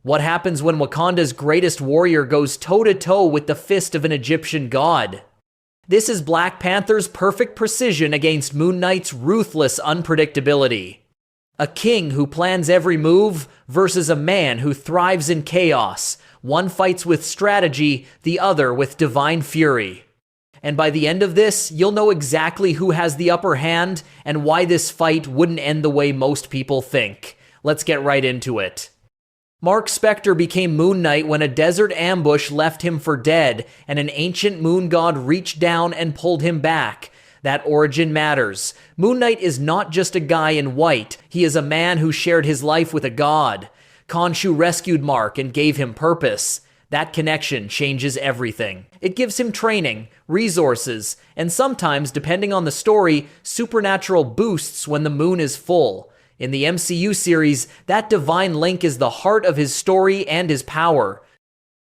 What happens when Wakanda's greatest warrior goes toe-to-toe with the fist of an Egyptian god? This is Black Panther's perfect precision against Moon Knight's ruthless unpredictability. A king who plans every move versus a man who thrives in chaos. One fights with strategy, the other with divine fury. And by the end of this, you'll know exactly who has the upper hand and why this fight wouldn't end the way most people think. Let's get right into it. Marc Spector became Moon Knight when a desert ambush left him for dead, and an ancient moon god reached down and pulled him back. That origin matters. Moon Knight is not just a guy in white, he is a man who shared his life with a god. Khonshu rescued Marc and gave him purpose. That connection changes everything. It gives him training, resources, and sometimes, depending on the story, supernatural boosts when the moon is full. In the MCU series, that divine link is the heart of his story and his power.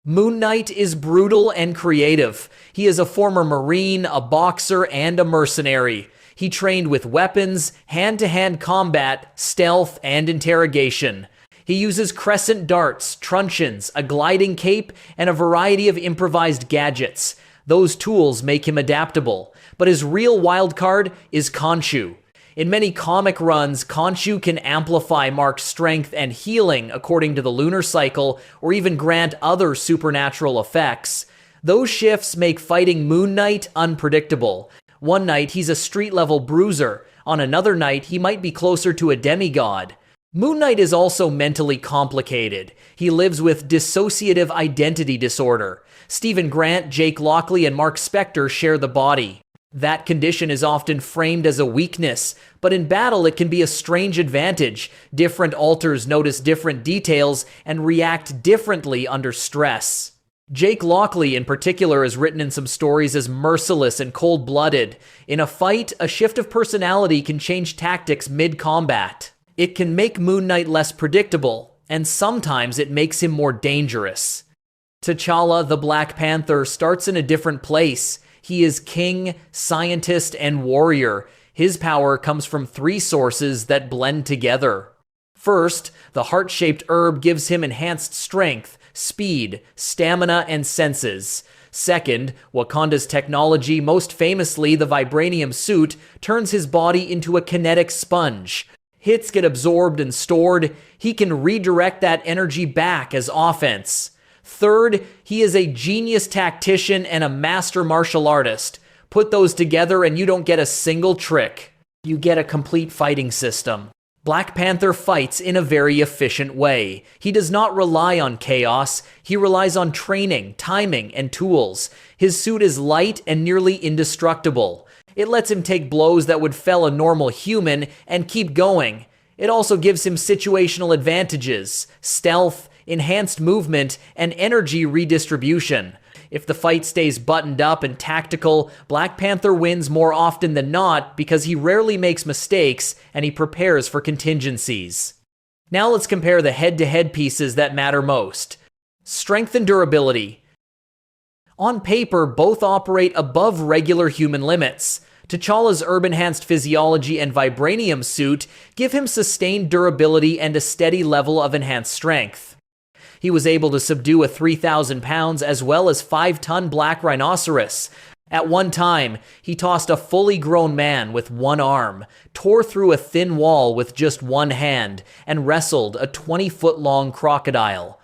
Moon Knight is brutal and creative. He is a former Marine, a boxer, and a mercenary. He trained with weapons, hand-to-hand combat, stealth, and interrogation. He uses crescent darts, truncheons, a gliding cape, and a variety of improvised gadgets. Those tools make him adaptable. But his real wildcard is Khonshu. In many comic runs, Khonshu can amplify Marc's strength and healing according to the lunar cycle, or even grant other supernatural effects. Those shifts make fighting Moon Knight unpredictable. One night, he's a street-level bruiser. On another night, he might be closer to a demigod. Moon Knight is also mentally complicated. He lives with dissociative identity disorder. Stephen Grant, Jake Lockley, and Marc Spector share the body. That condition is often framed as a weakness, but in battle it can be a strange advantage. Different alters notice different details and react differently under stress. Jake Lockley in particular is written in some stories as merciless and cold-blooded. In a fight, a shift of personality can change tactics mid-combat. It can make Moon Knight less predictable, and sometimes it makes him more dangerous. T'Challa, the Black Panther, starts in a different place. He is king, scientist, and warrior. His power comes from three sources that blend together. First, the heart-shaped herb gives him enhanced strength, speed, stamina, and senses. Second, Wakanda's technology, most famously the Vibranium suit, turns his body into a kinetic sponge. Hits get absorbed and stored. He can redirect that energy back as offense. Third, he is a genius tactician and a master martial artist. Put those together and you don't get a single trick. You get a complete fighting system. Black Panther fights in a very efficient way. He does not rely on chaos. He relies on training, timing, and tools. His suit is light and nearly indestructible. It lets him take blows that would fell a normal human and keep going. It also gives him situational advantages, stealth, enhanced movement, and energy redistribution. If the fight stays buttoned up and tactical, Black Panther wins more often than not because he rarely makes mistakes and he prepares for contingencies. Now let's compare the head-to-head pieces that matter most. Strength and durability. On paper, both operate above regular human limits. T'Challa's herb-enhanced physiology and Vibranium suit give him sustained durability and a steady level of enhanced strength. He was able to subdue a 3,000 pounds as well as 5-ton black rhinoceros. At one time, he tossed a fully grown man with one arm, tore through a thin wall with just one hand, and wrestled a 20-foot-long crocodile.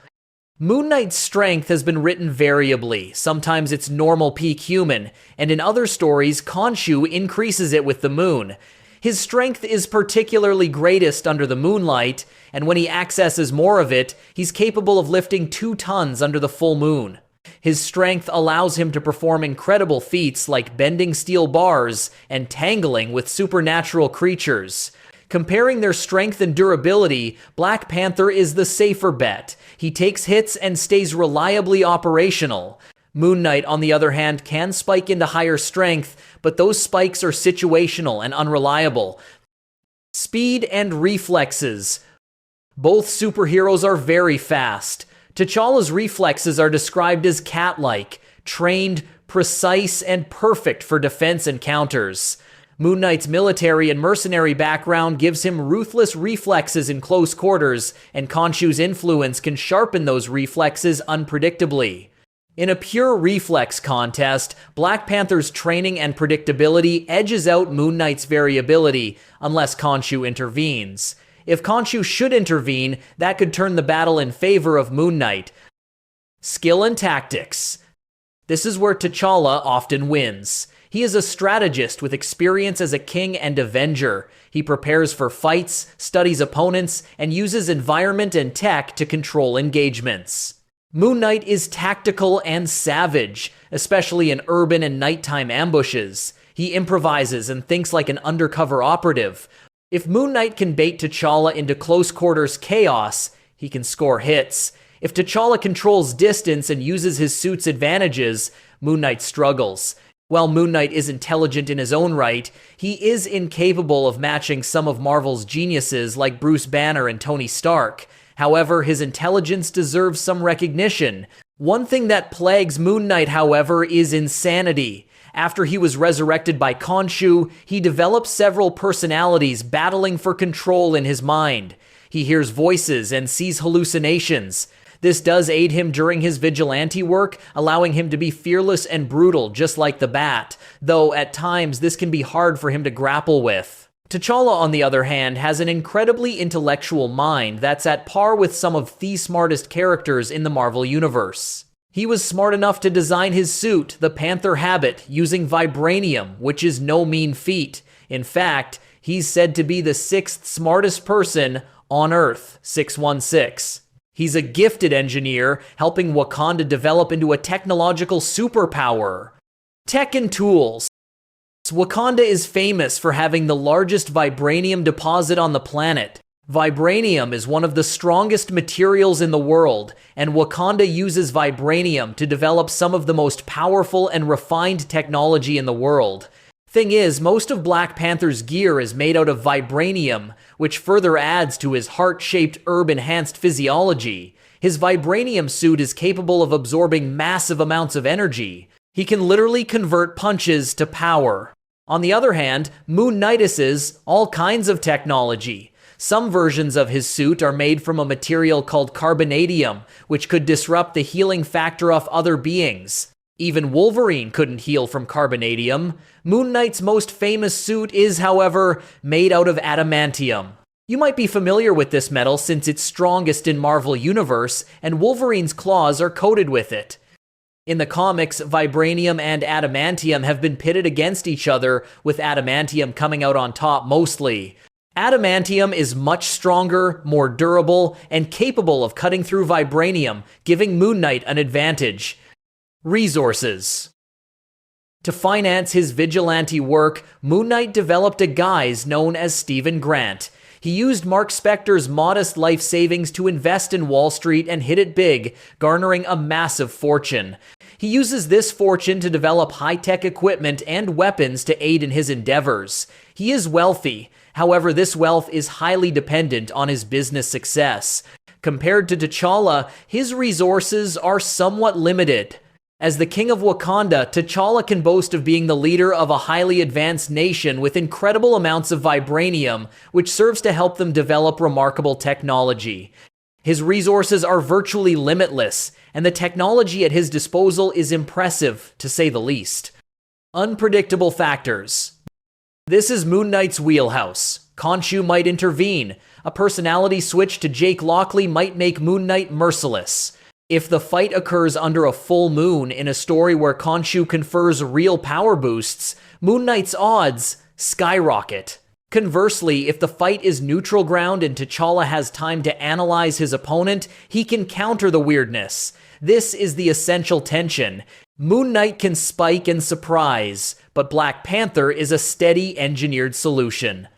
Moon Knight's strength has been written variably. Sometimes it's normal peak human, and in other stories, Khonshu increases it with the moon. His strength is particularly greatest under the moonlight, and when he accesses more of it, he's capable of lifting 2 tons under the full moon. His strength allows him to perform incredible feats like bending steel bars and tangling with supernatural creatures. Comparing their strength and durability, Black Panther is the safer bet. He takes hits and stays reliably operational. Moon Knight, on the other hand, can spike into higher strength, but those spikes are situational and unreliable. Speed and reflexes. Both superheroes are very fast. T'Challa's reflexes are described as cat-like, trained, precise, and perfect for defense and counters. Moon Knight's military and mercenary background gives him ruthless reflexes in close quarters, and Khonshu's influence can sharpen those reflexes unpredictably. In a pure reflex contest, Black Panther's training and predictability edges out Moon Knight's variability, unless Khonshu intervenes. If Khonshu should intervene, that could turn the battle in favor of Moon Knight. Skill and tactics. This is where T'Challa often wins. He is a strategist with experience as a king and avenger. He prepares for fights, studies opponents, and uses environment and tech to control engagements. Moon Knight is tactical and savage, especially in urban and nighttime ambushes. He improvises and thinks like an undercover operative. If Moon Knight can bait T'Challa into close quarters chaos, he can score hits. If T'Challa controls distance and uses his suit's advantages, Moon Knight struggles. While Moon Knight is intelligent in his own right, he is incapable of matching some of Marvel's geniuses like Bruce Banner and Tony Stark. However, his intelligence deserves some recognition. One thing that plagues Moon Knight, however, is insanity. After he was resurrected by Khonshu, he develops several personalities battling for control in his mind. He hears voices and sees hallucinations. This does aid him during his vigilante work, allowing him to be fearless and brutal, just like the Bat, though at times this can be hard for him to grapple with. T'Challa, on the other hand, has an incredibly intellectual mind that's at par with some of the smartest characters in the Marvel Universe. He was smart enough to design his suit, the Panther Habit, using Vibranium, which is no mean feat. In fact, he's said to be the 6th smartest person on Earth, 616. He's a gifted engineer, helping Wakanda develop into a technological superpower. Tech and tools. Wakanda is famous for having the largest vibranium deposit on the planet. Vibranium is one of the strongest materials in the world, and Wakanda uses vibranium to develop some of the most powerful and refined technology in the world. Thing is, most of Black Panther's gear is made out of vibranium, which further adds to his heart-shaped herb-enhanced physiology. His vibranium suit is capable of absorbing massive amounts of energy. He can literally convert punches to power. On the other hand, Moon Knight uses all kinds of technology. Some versions of his suit are made from a material called carbonadium, which could disrupt the healing factor of other beings. Even Wolverine couldn't heal from carbonadium. Moon Knight's most famous suit is, however, made out of adamantium. You might be familiar with this metal since it's strongest in Marvel Universe, and Wolverine's claws are coated with it. In the comics, vibranium and adamantium have been pitted against each other, with adamantium coming out on top mostly. Adamantium is much stronger, more durable, and capable of cutting through vibranium, giving Moon Knight an advantage. Resources. To finance his vigilante work, Moon Knight developed a guise known as Stephen Grant. He used Marc Spector's modest life savings to invest in Wall Street and hit it big, garnering a massive fortune. He uses this fortune to develop high-tech equipment and weapons to aid in his endeavors. He is wealthy. However, this wealth is highly dependent on his business success. Compared to T'Challa, his resources are somewhat limited. As the king of Wakanda, T'Challa can boast of being the leader of a highly advanced nation with incredible amounts of vibranium, which serves to help them develop remarkable technology. His resources are virtually limitless, and the technology at his disposal is impressive, to say the least. Unpredictable factors. This is Moon Knight's wheelhouse. Khonshu might intervene. A personality switch to Jake Lockley might make Moon Knight merciless. If the fight occurs under a full moon in a story where Khonshu confers real power boosts, Moon Knight's odds skyrocket. Conversely, if the fight is neutral ground and T'Challa has time to analyze his opponent, he can counter the weirdness. This is the essential tension. Moon Knight can spike and surprise, but Black Panther is a steady, engineered solution.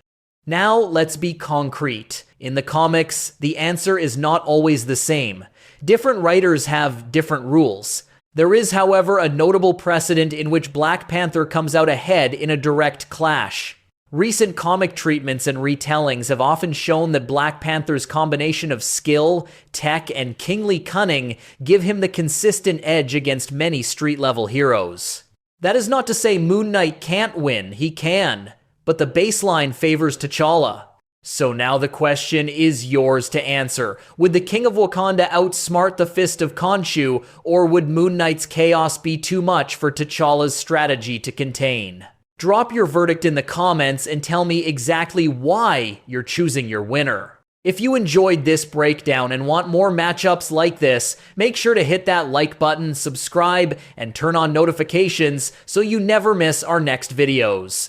Now, let's be concrete. In the comics, the answer is not always the same. Different writers have different rules. There is, however, a notable precedent in which Black Panther comes out ahead in a direct clash. Recent comic treatments and retellings have often shown that Black Panther's combination of skill, tech, and kingly cunning give him the consistent edge against many street-level heroes. That is not to say Moon Knight can't win, he can. but the baseline favors T'Challa. So now the question is yours to answer. Would the King of Wakanda outsmart the Fist of Khonshu, or would Moon Knight's chaos be too much for T'Challa's strategy to contain? Drop your verdict in the comments and tell me exactly why you're choosing your winner. If you enjoyed this breakdown and want more matchups like this, make sure to hit that like button, subscribe, and turn on notifications so you never miss our next videos.